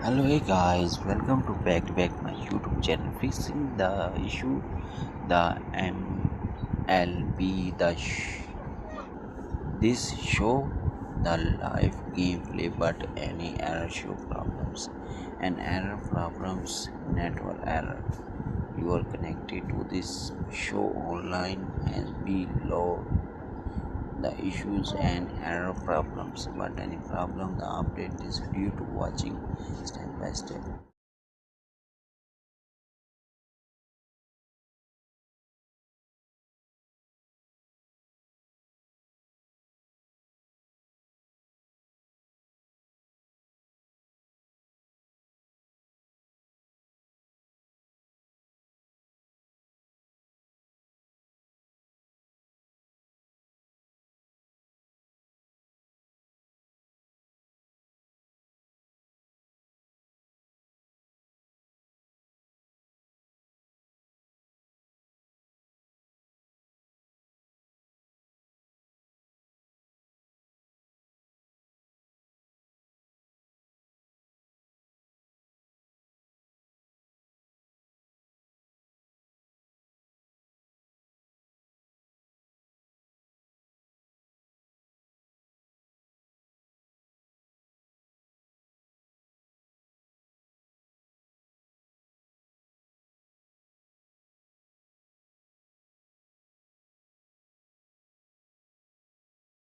Hello, hey guys, welcome to back my YouTube channel. Fixing the issue, the MLB, this show the live gameplay, but any error show problems and error problems, network error. You are connected to this show online and below the issues and error problems, but any problem the update this video to watching step by step.